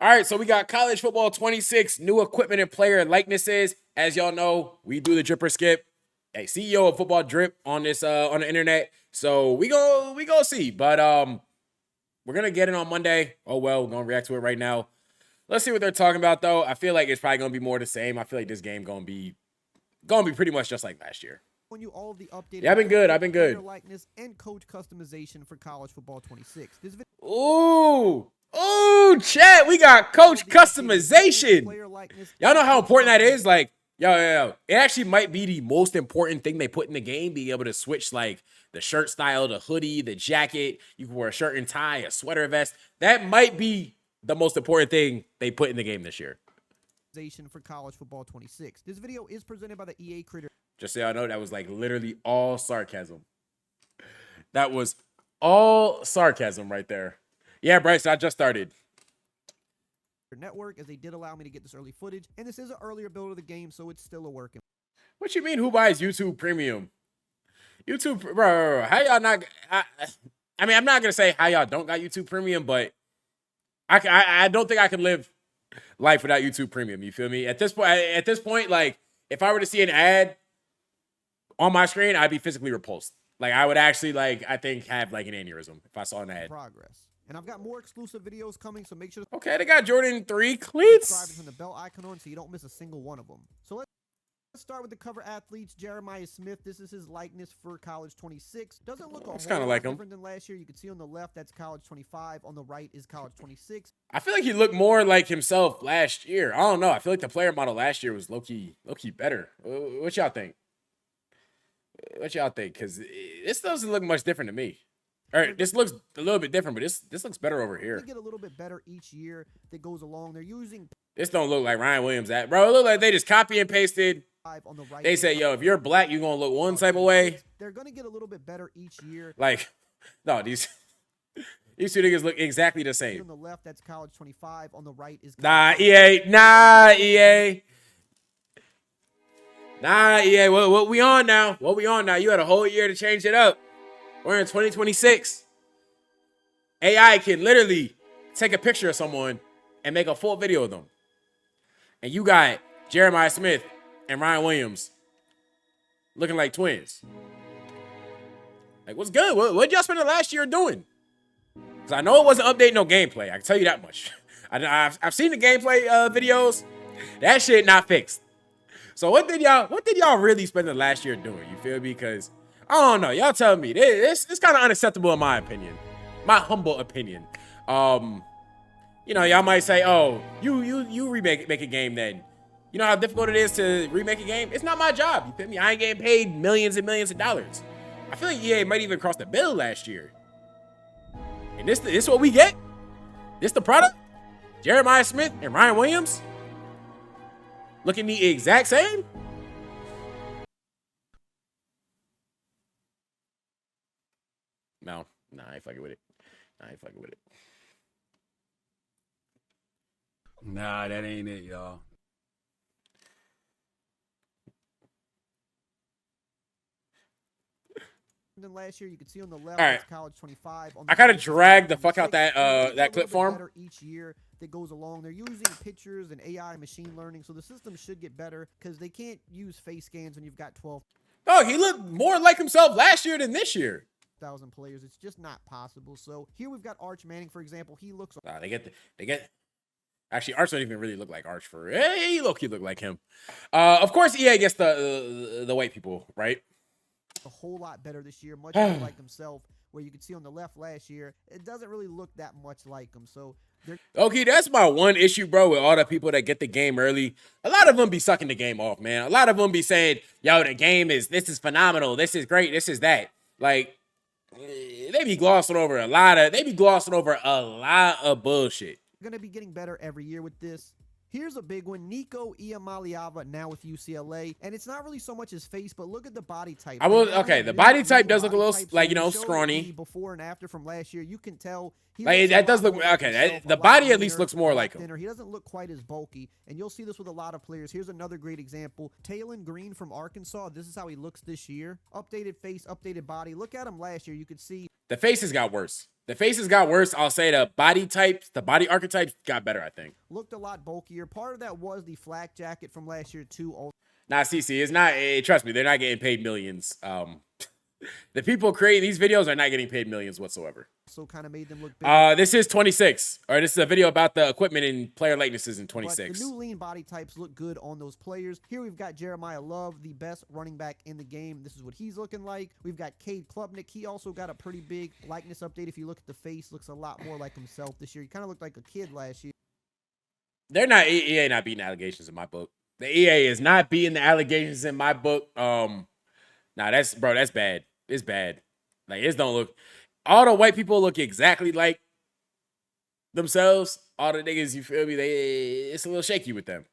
All right, so we got college football 26 new equipment and player likenesses. As y'all know, we do the dripper skip. Hey, CEO of Football Drip on this on the internet. So we go see. But we're gonna get it on Monday. Oh well, we're gonna react to it right now. Let's see what they're talking about though. I feel like it's probably gonna be more the same. I feel like this game gonna be pretty much just like last year. You all of the updated Yeah, I've been good. Likeness and coach customization for college football 26. This video Ooh, chat, we got coach customization. Y'all know how important that is? Like, yo. It actually might be the most important thing they put in the game, being able to switch like the shirt style, the hoodie, the jacket. You can wear a shirt and tie, a sweater vest. That might be the most important thing they put in the game this year. For college football 26. This video is presented by the EA creator. Just so y'all know, that was like literally all sarcasm. That was all sarcasm right there. Yeah, Bryce, I just started. Network, as they did allow me to get this early footage, and this is an earlier build of the game, so it's still a work. What you mean, who buys YouTube Premium? YouTube, bro, how y'all not? I mean, I'm not gonna say how y'all don't got YouTube Premium, but I don't think I can live life without YouTube Premium. You feel me? At this point, like if I were to see an ad on my screen, I'd be physically repulsed. Like I would actually I think have like an aneurysm if I saw an ad. Progress. And I've got more exclusive videos coming, so make sure to okay, they got Jordan 3 cleats. Subscribe and the bell icon on so you don't miss a single one of them. So let's start with the cover athletes. Jeremiah Smith. This is his likeness for college 26. Doesn't look it's kind of like him. Different than last year. You can see on the left that's college 25. On the right is college 26. I feel like he looked more like himself last year. I don't know. I feel like the player model last year was low key better. What y'all think? Because this doesn't look much different to me. All right, this looks a little bit different, but this looks better over here. They get a little bit better each year that goes along. They're using. This don't look like Ryan Williams. Bro, it look like they just copy and pasted. On the right, they say, yo, if you're black, you're gonna look one type of way. They're gonna get a little bit better each year. Like, no, these two niggas look exactly the same. On the left, that's college 25. On the right is Nah, EA. What we on now? You had a whole year to change it up. We're in 2026. AI can literally take a picture of someone and make a full video of them. And you got Jeremiah Smith and Ryan Williams looking like twins. Like, what's good? What y'all spend the last year doing? Because I know it wasn't updating no gameplay. I can tell you that much. I've seen the gameplay videos. That shit not fixed. So what did y'all really spend the last year doing? You feel me? Because I don't know. Y'all tell me. It's kind of unacceptable in my opinion. My humble opinion. You know, y'all might say, oh, you make a game then. You know how difficult it is to remake a game? It's not my job. You feel me? I ain't getting paid millions and millions of dollars. I feel like EA might even cross the bill last year. And this what we get? This the product? Jeremiah Smith and Ryan Williams? Looking the exact same? No, I ain't fucking with it. Nah, that ain't it, y'all. Than last year, you can see on the left, all right. College 25. I gotta drag the fuck out that clip form. Each year that goes along, they're using pictures and AI machine learning, so the system should get better because they can't use face scans when you've got 12. Oh, he looked more like himself last year than this year. 1,000 players. It's just not possible. So here we've got Arch Manning, for example. He looks. They get. Actually, Arch don't even really look like Arch for. He look like him. Of course, EA gets the white people, right? A whole lot better this year, much more like himself. Where you can see on the left last year, it doesn't really look that much like him. So okay, that's my one issue, bro, with all the people that get the game early. A lot of them be sucking the game off, man. A lot of them be saying, yo, the game this is phenomenal. This is great. This is that. Like, they be glossing over a lot of bullshit. We're going to be getting better every year with this. Here's a big one. Nico Iamaleava now with UCLA. And it's not really so much his face, but look at the body type. Okay, the body type does look a little, like, you know, scrawny. Before and after from last year, you can tell. Like, that does look, okay, the body at least looks more like him. He doesn't look quite as bulky, and you'll see this with a lot of players. Here's another great example. Taylon Green from Arkansas. This is how he looks this year. Updated face, updated body. Look at him last year. You could see. The faces got worse. The faces got worse. I'll say the body types, the body archetypes got better, I think. Looked a lot bulkier. Part of that was the flak jacket from last year too. Nah, CC, it's not. Trust me, they're not getting paid millions. The people creating these videos are not getting paid millions whatsoever. So kind of made them look bigger. This is 26, or this is a video about the equipment and player likenesses in 26. But the new lean body types look good on those players. Here we've got Jeremiah Love, the best running back in the game. This is what he's looking like. We've got Cade Klubnik. He also got a pretty big likeness update. If you look at the face, looks a lot more like himself this year. He kind of looked like a kid last year. They're not EA not beating allegations in my book. The EA is not beating the allegations in my book. Nah, that's bad. It's bad. Like, it don't look. All the white people look exactly like themselves. All the niggas, you feel me? It's a little shaky with them.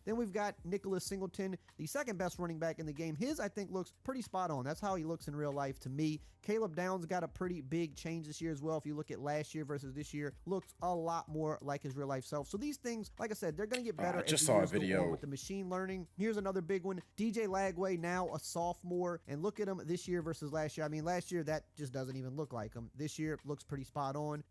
Then we've got Nicholas Singleton, the second best running back in the game. His, I think, looks pretty spot on. That's how he looks in real life to me. Caleb Downs got a pretty big change this year as well. If you look at last year versus this year, looks a lot more like his real life self. So these things, like I said, they're going to get better. I just saw a video with the machine learning. Here's another big one. DJ Lagway, now a sophomore, and look at him this year versus last year. I mean, last year that just doesn't even look like him. This year looks pretty spot on.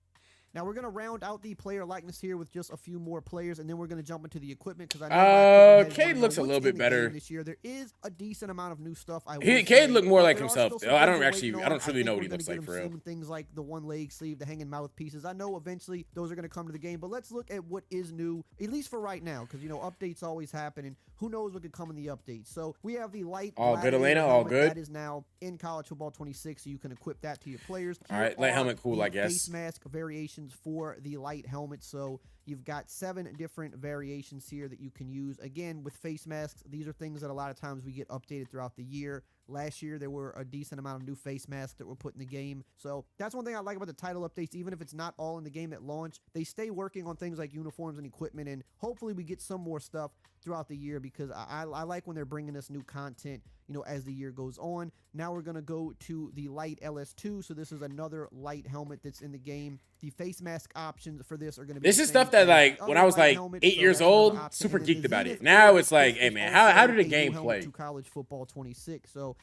Now, we're going to round out the player likeness here with just a few more players, and then we're going to jump into the equipment. Because I know Cade looks a little bit better this year. There is a decent amount of new stuff. Cade looked more like himself, though. I don't truly know what he looks like for real. Things like the one leg sleeve, the hanging mouthpieces. I know eventually those are going to come to the game, but let's look at what is new, at least for right now, because, you know, updates always happen, and who knows what could come in the updates. So we have the light. All good, Elena. All good. That is now in College Football 26, so you can equip that to your players. All right, light helmet, cool, I guess. Face mask variations for the light helmet. So you've got 7 different variations here that you can use. Again, with face masks, these are things that a lot of times we get updated throughout the year. Last year, there were a decent amount of new face masks that were put in the game. So that's one thing I like about the title updates. Even if it's not all in the game at launch, they stay working on things like uniforms and equipment, and hopefully we get some more stuff throughout the year, because I like when they're bringing us new content, you know, as the year goes on. Now we're going to go to the light LS2. So this is another light helmet that's in the game. The face mask options for this are going to be. This is stuff that, like, when I was like 8 years old, super geeked about it. Now it's like, hey man, how did the game play? To College Football 26. So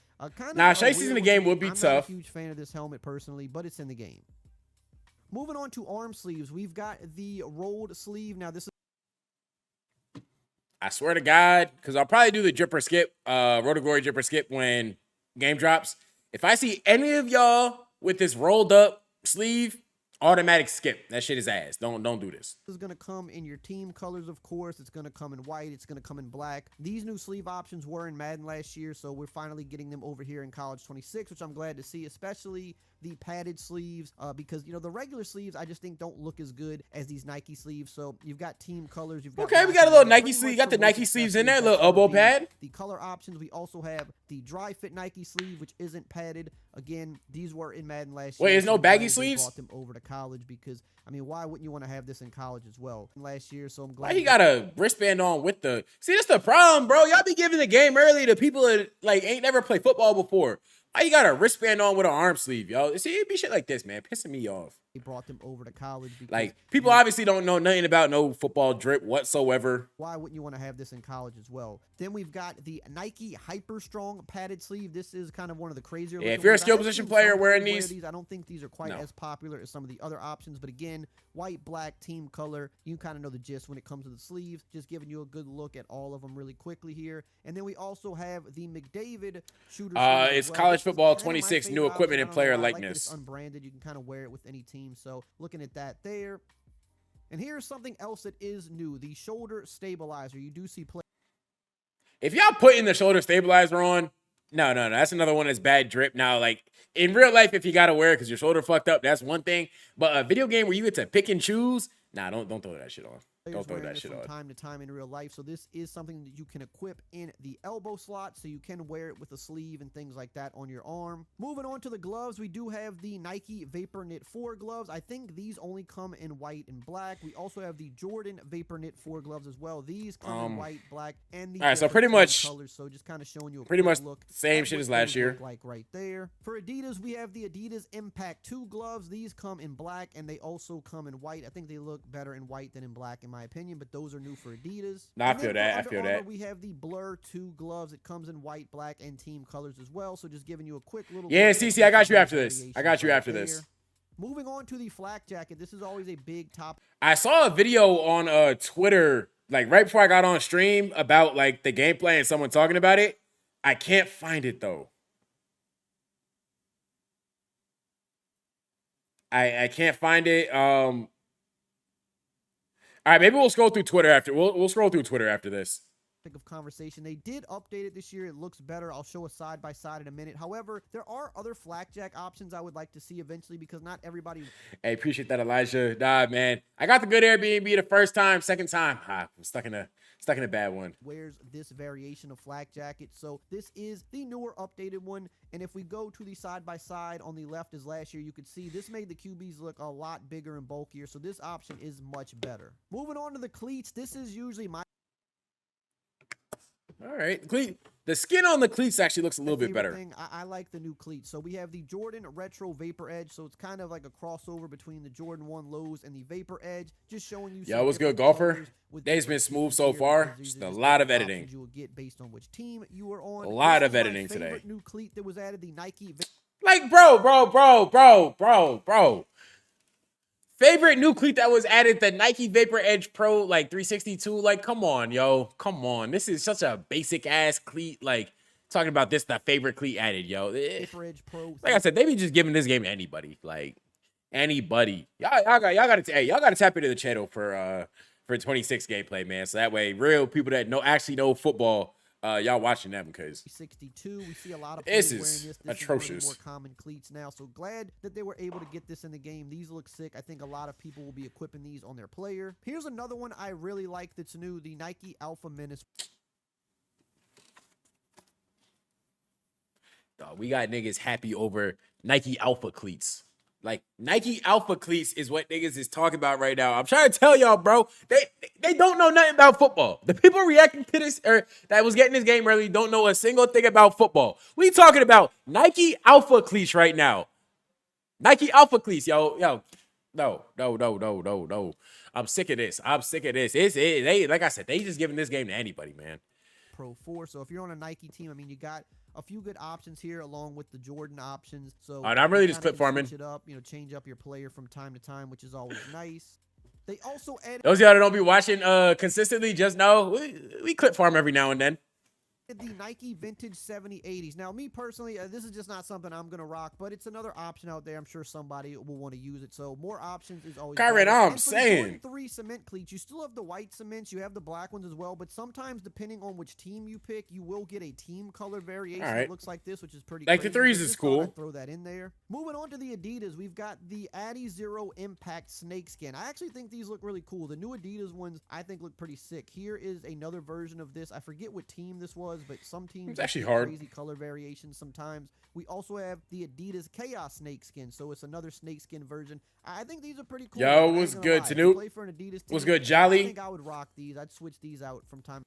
nah, chases in the game would be tough. I'm not a huge fan of this helmet personally, but it's in the game. Moving on to arm sleeves, we've got the rolled sleeve. Now this is. I swear to God, because I'll probably do the dripper skip, Road to Glory dripper skip when game drops. If I see any of y'all with this rolled up sleeve, automatic skip. That shit is ass. Don't do this. This is going to come in your team colors, of course. It's going to come in white. It's going to come in black. These new sleeve options were in Madden last year, so we're finally getting them over here in College 26, which I'm glad to see, especially the padded sleeves, because, you know, the regular sleeves I just think don't look as good as these Nike sleeves. So you've got team colors. You've got okay, we got a little Nike sleeve. You got the Nike sleeves in there, a little elbow pad. The color options, we also have the dry fit Nike sleeve, which isn't padded. Again, these were in Madden last year. Wait, there's no baggy sleeves? Brought them over to college because, I mean, why wouldn't you want to have this in college as well? Last year, so I'm glad. Why he got a wristband on with the? See, that's the problem, bro. Y'all be giving the game early to people that like ain't never played football before. Why you got a wristband on with an arm sleeve, yo? See, it be shit like this, man, pissing me off. He brought them over to college. Like, people obviously don't know nothing about no football drip whatsoever. Why wouldn't you want to have this in college as well? Then we've got the Nike Hyper Strong padded sleeve. This is kind of one of the crazier. Yeah, if you're a skill position player wearing these, I don't think these are quite as popular as some of the other options. But again, white, black, team color. You kind of know the gist when it comes to the sleeves. Just giving you a good look at all of them really quickly here. And then we also have the McDavid shooter. It's College Football 26, new equipment and player likeness. It's unbranded. You can kind of wear it with any team. So looking at that there. And here's something else that is new. The shoulder stabilizer. You do see play. If y'all putting the shoulder stabilizer on, no. That's another one that's bad drip. Now, like, in real life, if you got to wear it because your shoulder fucked up, that's one thing. But a video game where you get to pick and choose, nah, don't throw that shit on. Don't throw that shit on. From time to time in real life. So this is something that you can equip in the elbow slot, so you can wear it with a sleeve and things like that on your arm. Moving on to the gloves, we do have the Nike Vapor Knit 4 gloves. I think these only come in white and black. We also have the Jordan Vapor Knit 4 gloves as well. These come in white, black, and the all right, so pretty much colors. So just kind of showing you a pretty much look same shit as last year. Like right there. For Adidas, we have the Adidas Impact 2 gloves. These come in black and they also come in white. I think they look better in white than in black in my opinion, but those are new for Adidas. No, I feel that. We have the Blur 2 gloves. It comes in white, black, and team colors as well. So just giving you a quick little. Yeah, CC, I got you after this. Moving on to the flak jacket. This is always a big topic. I saw a video on Twitter, like right before I got on stream about like the gameplay and someone talking about it. I can't find it though. I can't find it. All right, maybe we'll scroll through Twitter after. We'll scroll through Twitter after this. Of conversation. They did update it this year. It looks better. I'll show a side by side in a minute. However, there are other flakjack options I would like to see eventually because not everybody. Hey, appreciate that, Elijah. Nah, man, I got the good Airbnb the first time. Second time, I'm stuck in a bad one. Wears this variation of flak jacket. So this is the newer updated one. And if we go to the side by side on the left as last year, you could see this made the QBs look a lot bigger and bulkier. So this option is much better. Moving on to the cleats. This is usually my All right, cleat. The skin on the cleats actually looks a little bit better. I like the new cleats. So we have the Jordan Retro Vapor Edge. So it's kind of like a crossover between the Jordan 1 lows and the Vapor Edge. Just showing you. Yo, what's good, golfer? Day's been smooth so far. Just a lot of editing. You will get based on which team you are on. A lot of editing today. New cleat that was added, the Nike. Like, bro. Favorite new cleat that was added, the Nike Vapor Edge Pro, like 362. Like, come on, yo. Come on. This is such a basic ass cleat. Like, talking about this, the favorite cleat added, yo. Vapor Edge Pro. Like I said, they be just giving this game to anybody. Like, anybody. Y'all gotta tap into the channel for 26 gameplay, man. So that way, real people that actually know football, y'all watching them because 62. We see a lot of this players is wearing this. This atrocious. Is one of the more common cleats now. So glad that they were able to get this in the game. These look sick. I think a lot of people will be equipping these on their player. Here's another one I really like that's new, the Nike Alpha Menace. Dog, we got niggas happy over Nike Alpha cleats. Like, Nike Alpha cleats is what niggas is talking about right now. I'm trying to tell y'all, bro. They don't know nothing about football. The people reacting to this, or that was getting this game early, don't know a single thing about football. We talking about Nike Alpha cleats right now. Nike Alpha cleats, yo. No. I'm sick of this. They, like I said, they just giving this game to anybody, man. Pro 4. So if you're on a Nike team, I mean, you got a few good options here along with the Jordan options. So I'm really just clip farming. Switch it up, change up your player from time to time, which is always nice. They also added those of y'all that don't be watching consistently, just know we clip farm every now and then. The Nike Vintage 7080s. Now, me personally, this is just not something I'm going to rock, but it's another option out there. I'm sure somebody will want to use it. So more options is always Kyron, better. I'm saying. Jordan 3 cement cleats, you still have the white cements. You have the black ones as well, but sometimes depending on which team you pick, you will get a team color variation. All right. It looks like this, which is pretty like crazy. the threes is cool. Throw that in there. Moving on to the Adidas, we've got the Adi Zero Impact Snakeskin. I actually think these look really cool. The new Adidas ones, I think, look pretty sick. Here is another version of this. I forget what team this was, but some teams it's actually hard. Crazy color variations sometimes. We also have the Adidas Chaos Snakeskin, so it's another snakeskin version. I think these are pretty cool. Yo, what's good, Tanoop? What's good, Jolly? I think I would rock these. I'd switch these out from time.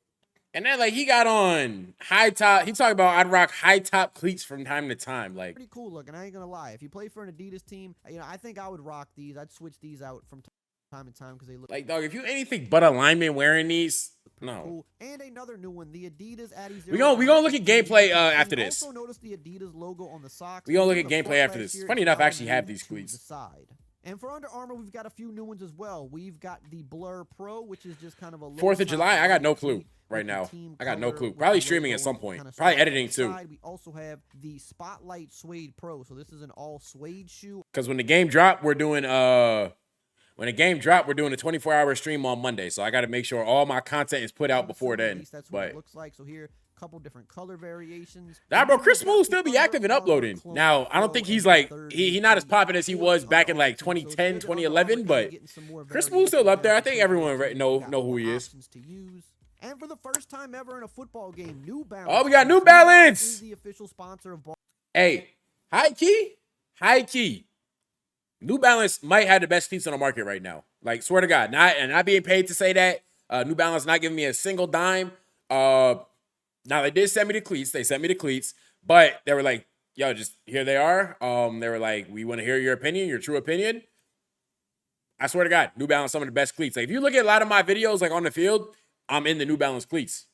And then, like, he got on high top. He talked about I'd rock high top cleats from time to time. Like, pretty cool looking. I ain't gonna lie. If you play for an Adidas team, I think I would rock these. I'd switch these out from time to time because they look like, dog. If you anything but a lineman wearing these, no. Cool. And another new one, the Adidas Adi Zero. We gonna look at gameplay after this. Also notice the Adidas logo on the socks. We gonna look at gameplay after this. Funny enough, I actually have these cleats. And for Under Armour, we've got a few new ones as well. We've got the Blur Pro, which is just kind of a 4th of July. I got no clue right now. I got no clue. Probably streaming at some point. Probably editing too. We also have the Spotlight Suede Pro. So this is an all suede shoe. Because when the game dropped, we're doing a 24-hour stream on Monday. So I got to make sure all my content is put out before then. That's what it looks like. So here, a couple different color variations. Nah, bro, Chris Smooth still be active and uploading. Now, I don't think he's like, he not as popular as he was back in like 2010, 2011, but Chris Smooth still up there. I think everyone know who he is. And for the first time ever in a football game, New Balance. Oh, we got New Balance. Is the official sponsor of ball. Hey, high key. New Balance might have the best cleats on the market right now. Like, swear to God, not being paid to say that. New Balance not giving me a single dime. Now they did send me the cleats. They sent me the cleats, but they were like, "Yo, just here they are." They were like, "We want to hear your opinion, your true opinion." I swear to God, New Balance some of the best cleats. Like, if you look at a lot of my videos, like on the field, I'm in the New Balance cleats.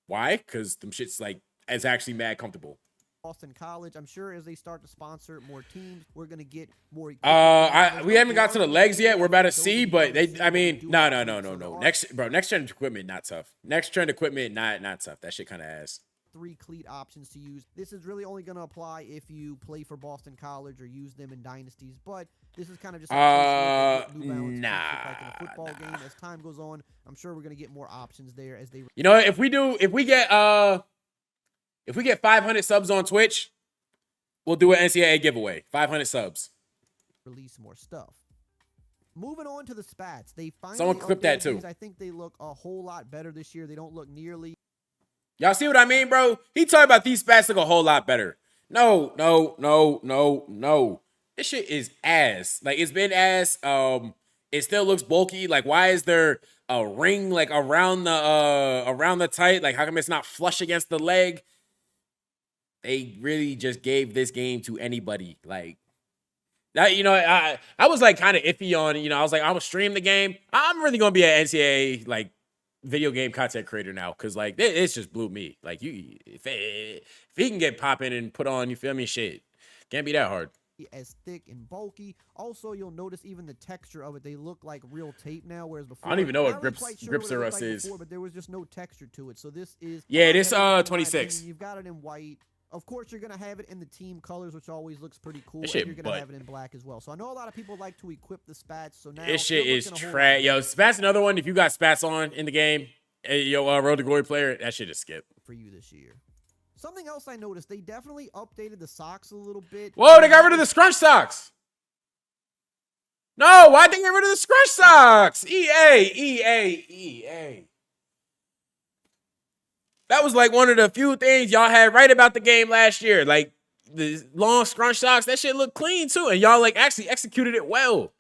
Why? Because them shits like it's actually mad comfortable. Boston College. I'm sure as they start to sponsor more teams, we're going to get more. We haven't got to the legs yet. We're about to see, but no. Next gen equipment, not tough. Next gen equipment, not tough. That shit kind of ass. 3 cleat options to use. This is really only going to apply if you play for Boston College or use them in dynasties, but this is kind of just like New Balance in a football game. As time goes on, I'm sure we're going to get more options there as they. You know, if we get 500 subs on Twitch, we'll do an NCAA giveaway. 500 subs. Release more stuff. Moving on to the Spats. They finally someone clip that too. I think they look a whole lot better this year. They don't look nearly. Y'all see what I mean, bro? He talking about these Spats look a whole lot better. No. This shit is ass. Like, it's been ass. It still looks bulky. Like, why is there a ring like around the tight? Like, how come it's not flush against the leg? They really just gave this game to anybody. Like, that, you know, I was like kind of iffy on, you know, I was like, I'm gonna stream the game. I'm really gonna be an NCAA like video game content creator now, because like it's just blew me. Like, if he can get popping and put on, you feel me, shit, can't be that hard. As thick and bulky. Also, you'll notice even the texture of it, they look like real tape now, whereas before I don't even know what really grips or rust is. Before, but there was just no texture to it. So this is this 26. You've got it in white. Of course, you're going to have it in the team colors, which always looks pretty cool. And you're going to have it in black as well. So I know a lot of people like to equip the Spats. So now this shit is trash. Yo, Spats another one. If you got Spats on in the game, Road to Glory player, that shit is skip. For you this year. Something else I noticed, they definitely updated the socks a little bit. Whoa, they got rid of the scrunch socks. No, why'd they get rid of the scrunch socks? EA. That was like one of the few things y'all had right about the game last year. Like, the long scrunch socks, that shit looked clean too. And y'all like actually executed it well.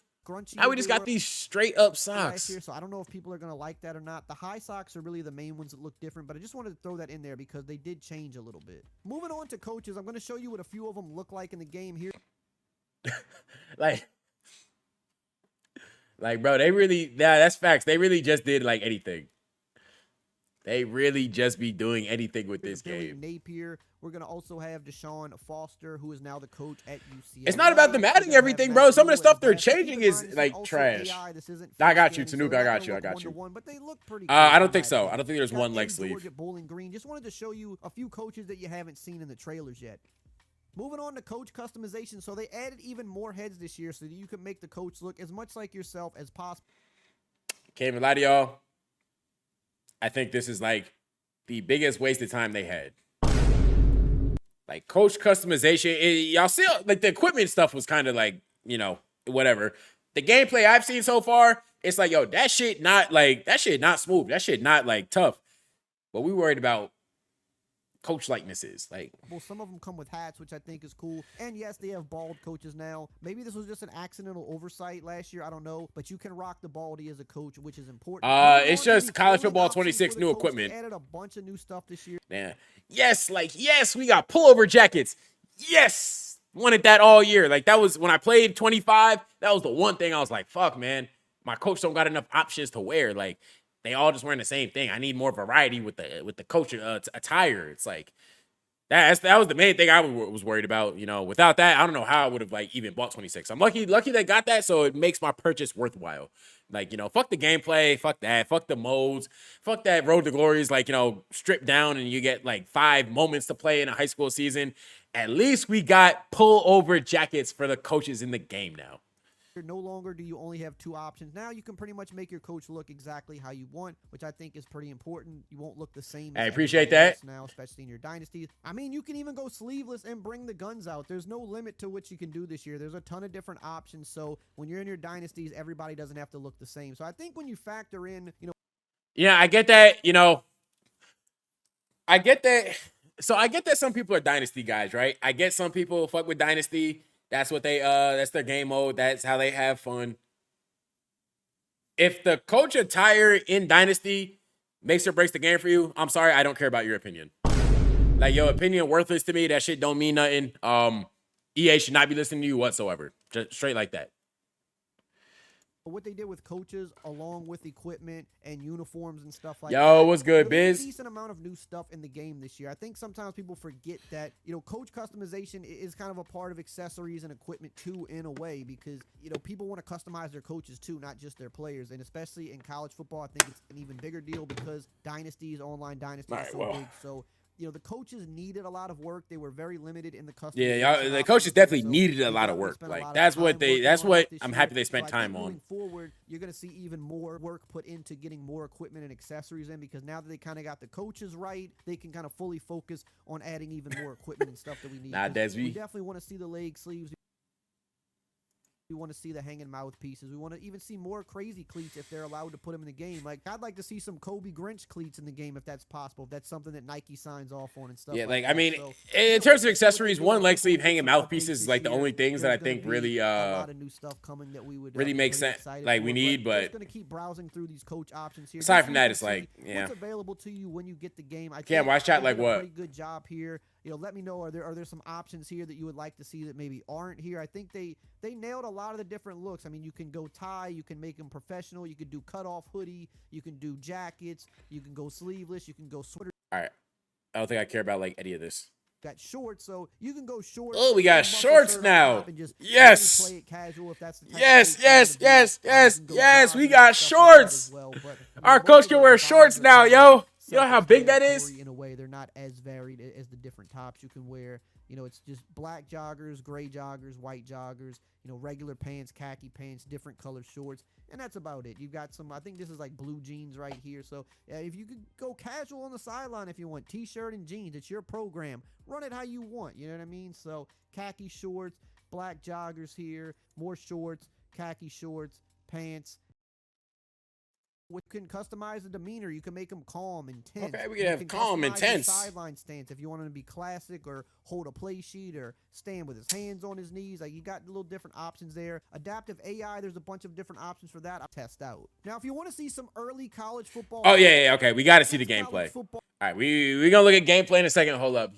Now we just got these straight up socks. Here, so I don't know if people are going to like that or not. The high socks are really the main ones that look different, but I just wanted to throw that in there because they did change a little bit. Moving on to coaches, I'm going to show you what a few of them look like in the game here. like, bro, they really, that's facts. They really just did like anything. They really just be doing anything with this game. Napier. We're going to also have Deshaun Foster, who is now the coach at UCLA. It's not about them adding everything, bro. Some of the stuff they're changing is like trash. I got you, Tanuka. I got you. But they look pretty I don't think so. I don't think there's one leg sleeve. Bowling Green. Just wanted to show you a few coaches that you haven't seen in the trailers yet. Moving on to coach customization. So they added even more heads this year so that you can make the coach look as much like yourself as possible. Can't even lie to y'all. I think this is like the biggest waste of time they had. Like, coach customization, y'all see, like, the equipment stuff was kind of like, you know, whatever. The gameplay I've seen so far, it's like, yo, that shit not smooth. That shit not like tough. But we worried about coach likenesses. Like, well, some of them come with hats, which I think is cool. And yes, they have bald coaches now. Maybe this was just an accidental oversight last year. I don't know. But you can rock the baldy as a coach, which is important. It's just college football 26 new equipment. They added a bunch of new stuff this year. Yeah. Yes, we got pullover jackets. Yes. Wanted that all year. Like, that was when I played 25. That was the one thing I was like, fuck, man. My coach don't got enough options to wear. Like, they all just wearing the same thing. I need more variety with the coach attire. It's like that was the main thing I was worried about. You know, without that, I don't know how I would have like even bought 26. I'm lucky they got that, so it makes my purchase worthwhile. Like, you know, fuck the gameplay, fuck that, fuck the modes, fuck that Road to Glory is like, you know, stripped down and you get like 5 moments to play in a high school season. At least we got pullover jackets for the coaches in the game now. No longer do you only have 2 options. Now you can pretty much make your coach look exactly how you want, which I think is pretty important. You won't look the same. I appreciate that. Now, especially in your dynasties. I mean, you can even go sleeveless and bring the guns out. There's no limit to what you can do this year. There's a ton of different options. So when you're in your dynasties, everybody doesn't have to look the same. So I think when you factor in, you know. Yeah, I get that. You know, I get that. So I get that some people are dynasty guys, right? I get some people fuck with dynasty. That's what that's their game mode. That's how they have fun. If the coach attire in Dynasty makes or breaks the game for you, I'm sorry, I don't care about your opinion. Like, your opinion worthless to me. That shit don't mean nothing. EA should not be listening to you whatsoever. Just straight like that. what they did with coaches along with equipment and uniforms and stuff like Yo, that. what's good, There's Biz? a decent amount of new stuff in the game this year. I think sometimes people forget that, coach customization is kind of a part of accessories and equipment too, in a way, because, people want to customize their coaches too, not just their players. And especially in college football, I think it's an even bigger deal because online dynasties are so big. So, the coaches needed a lot of work. They were very limited in the customization. Yeah, the coaches definitely needed a lot of work. Like that's what I'm happy they spent time on. Moving forward, you're going to see even more work put into getting more equipment and accessories in, because now that they kind of got the coaches right, they can kind of fully focus on adding even more equipment and stuff that we need. We definitely want to see the leg sleeves. We want to see the hanging mouthpieces. We want to even see more crazy cleats if they're allowed to put them in the game. Like, I'd like to see some Kobe Grinch cleats in the game if that's possible. If that's something that Nike signs off on and stuff. Yeah, like I mean, so, in terms of accessories, one leg sleeve, hanging mouthpieces is like the only things that I think really a lot of new stuff coming that we would really make sense. Like we need, but just gonna keep browsing through these coach options here. Aside from that, it's like, yeah, what's available to you when you get the game. I can't watch chat like what? Pretty good job here. Let me know, are there some options here that you would like to see that maybe aren't here? I think they nailed a lot of the different looks. I mean, you can go tie, you can make them professional, you can do cutoff hoodie, you can do jackets, you can go sleeveless, you can go sweater. All right, I don't think I care about like any of this. Got shorts, so you can go shorts. Oh, we got shorts now. Yes. Play it casual if that's the type yes. We got shorts. Our coach can wear shorts now, yo. You know how big that is? In a way, they're not as varied as the different tops you can wear. It's just black joggers, gray joggers, white joggers, regular pants, khaki pants, different colored shorts, and that's about it. You've got some, I think this is like blue jeans right here. So if you could go casual on the sideline if you want, t-shirt and jeans, it's your program. Run it how you want, you know what I mean? So khaki shorts, black joggers here, more shorts, khaki shorts, pants. You can customize the demeanor. You can make them calm, intense. Okay, we can have calm, intense. Sideline stance if you want him to be classic or hold a play sheet or stand with his hands on his knees. Like, you got little different options there. Adaptive AI, there's a bunch of different options for that. I'll test out. Now, if you want to see some early college football. Oh, yeah, okay. We got to see the gameplay. All right, we going to look at gameplay in a second. Hold up.